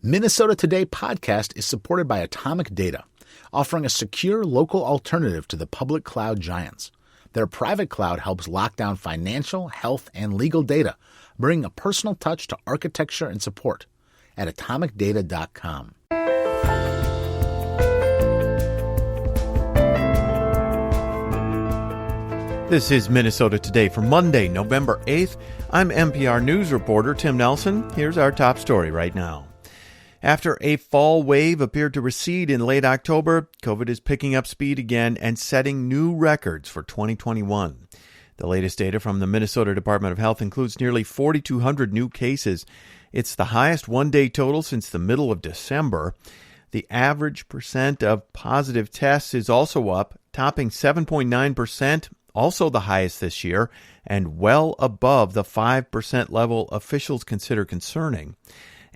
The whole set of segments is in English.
Minnesota Today podcast is supported by Atomic Data, offering a secure local alternative to the public cloud giants. Their private cloud helps lock down financial, health, and legal data, bringing a personal touch to architecture and support at atomicdata.com. This is Minnesota Today for Monday, November 8th. I'm NPR News reporter Tim Nelson. Here's our top story right now. After a fall wave appeared to recede in late October, COVID is picking up speed again and setting new records for 2021. The latest data from the Minnesota Department of Health includes nearly 4,200 new cases. It's the highest one-day total since the middle of December. The average percent of positive tests is also up, topping 7.9%, also the highest this year, and well above the 5% level officials consider concerning.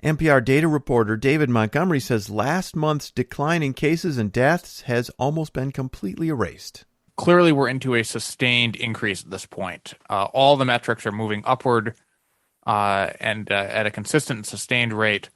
NPR data reporter David Montgomery says last month's decline in cases and deaths has almost been completely erased. Clearly, we're into a sustained increase at this point. All the metrics are moving upward and at a consistent and sustained rate.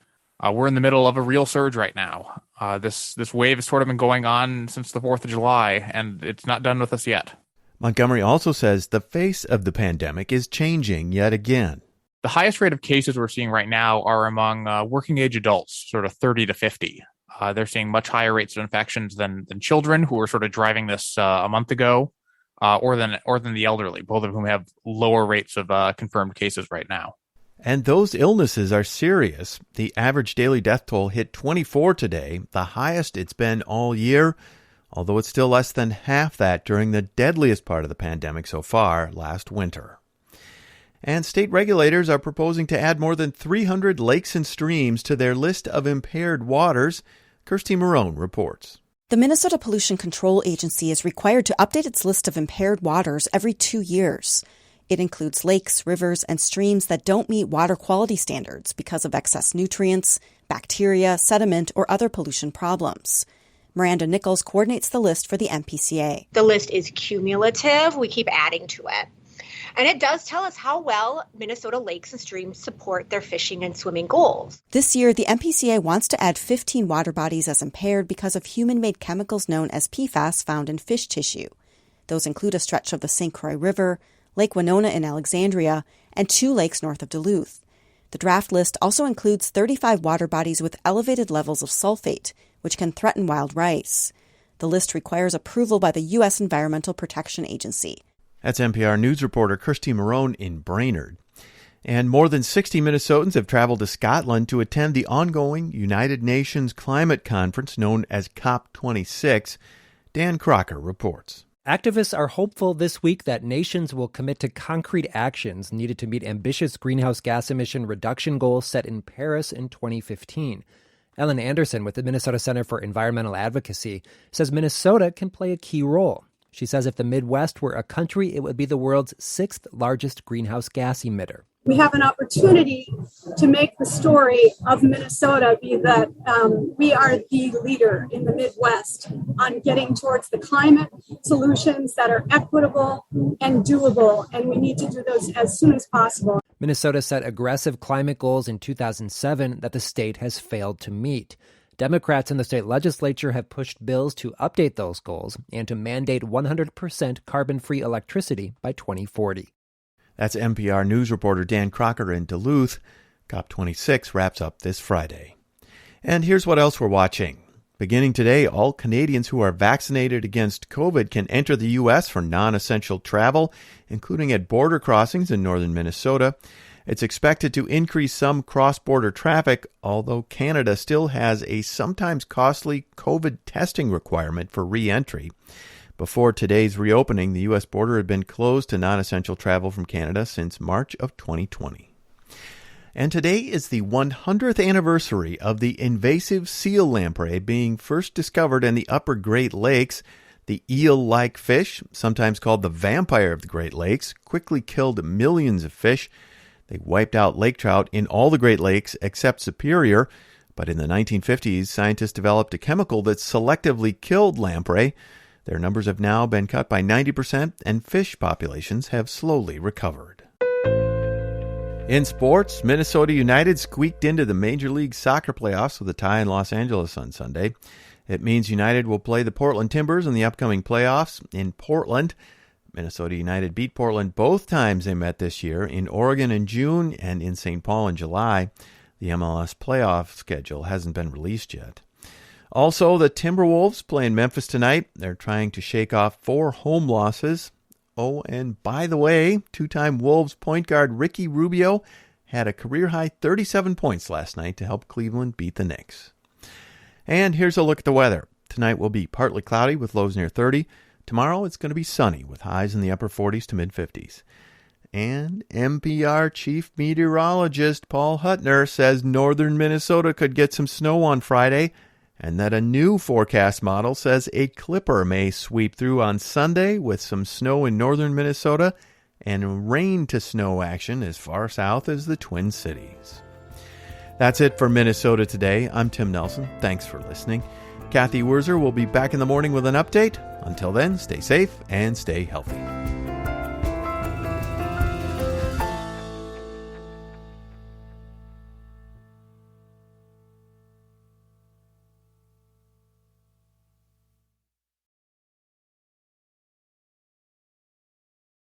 We're in the middle of a real surge right now. This wave has sort of been going on since the 4th of July, and it's not done with us yet. Montgomery also says the face of the pandemic is changing yet again. The highest rate of cases we're seeing right now are among working-age adults, sort of 30 to 50. They're seeing much higher rates of infections than children, who were sort of driving this a month ago, or than the elderly, both of whom have lower rates of confirmed cases right now. And those illnesses are serious. The average daily death toll hit 24 today, the highest it's been all year, although it's still less than half that during the deadliest part of the pandemic so far, last winter. And state regulators are proposing to add more than 300 lakes and streams to their list of impaired waters. Kirsty Marone reports. The Minnesota Pollution Control Agency is required to update its list of impaired waters every 2 years. It includes lakes, rivers, and streams that don't meet water quality standards because of excess nutrients, bacteria, sediment, or other pollution problems. Miranda Nichols coordinates the list for the MPCA. The list is cumulative. We keep adding to it. And it does tell us how well Minnesota lakes and streams support their fishing and swimming goals. This year, the MPCA wants to add 15 water bodies as impaired because of human-made chemicals known as PFAS found in fish tissue. Those include a stretch of the St. Croix River, Lake Winona in Alexandria, and 2 lakes north of Duluth. The draft list also includes 35 water bodies with elevated levels of sulfate, which can threaten wild rice. The list requires approval by the U.S. Environmental Protection Agency. That's NPR News reporter Kirsty Marone in Brainerd. And more than 60 Minnesotans have traveled to Scotland to attend the ongoing United Nations Climate Conference known as COP26. Dan Crocker reports. Activists are hopeful this week that nations will commit to concrete actions needed to meet ambitious greenhouse gas emission reduction goals set in Paris in 2015. Ellen Anderson with the Minnesota Center for Environmental Advocacy says Minnesota can play a key role. She says if the Midwest were a country, it would be the world's 6th largest greenhouse gas emitter. We have an opportunity to make the story of Minnesota be that we are the leader in the Midwest on getting towards the climate solutions that are equitable and doable, and we need to do those as soon as possible. Minnesota set aggressive climate goals in 2007 that the state has failed to meet. Democrats in the state legislature have pushed bills to update those goals and to mandate 100% carbon-free electricity by 2040. That's NPR News reporter Dan Crocker in Duluth. COP26 wraps up this Friday. And here's what else we're watching. Beginning today, all Canadians who are vaccinated against COVID can enter the U.S. for non-essential travel, including at border crossings in northern Minnesota. It's expected to increase some cross-border traffic, although Canada still has a sometimes costly COVID testing requirement for re-entry. Before today's reopening, the U.S. border had been closed to non-essential travel from Canada since March of 2020. And today is the 100th anniversary of the invasive seal lamprey being first discovered in the upper Great Lakes. The eel-like fish, sometimes called the vampire of the Great Lakes, quickly killed millions of fish. They wiped out lake trout in all the Great Lakes except Superior. But in the 1950s, scientists developed a chemical that selectively killed lamprey. Their numbers have now been cut by 90%, and fish populations have slowly recovered. In sports, Minnesota United squeaked into the Major League Soccer playoffs with a tie in Los Angeles on Sunday. It means United will play the Portland Timbers in the upcoming playoffs in Portland. Minnesota United beat Portland both times they met this year, in Oregon in June and in St. Paul in July. The MLS playoff schedule hasn't been released yet. Also, the Timberwolves play in Memphis tonight. They're trying to shake off 4 home losses. Oh, and by the way, 2-time Wolves point guard Ricky Rubio had a career-high 37 points last night to help Cleveland beat the Knicks. And here's a look at the weather. Tonight will be partly cloudy with lows near 30. Tomorrow it's going to be sunny with highs in the upper 40s to mid-50s. And NPR chief meteorologist Paul Huttner says northern Minnesota could get some snow on Friday, and that a new forecast model says a clipper may sweep through on Sunday with some snow in northern Minnesota and rain to snow action as far south as the Twin Cities. That's it for Minnesota Today. I'm Tim Nelson. Thanks for listening. Kathy Wurzer will be back in the morning with an update. Until then, stay safe and stay healthy.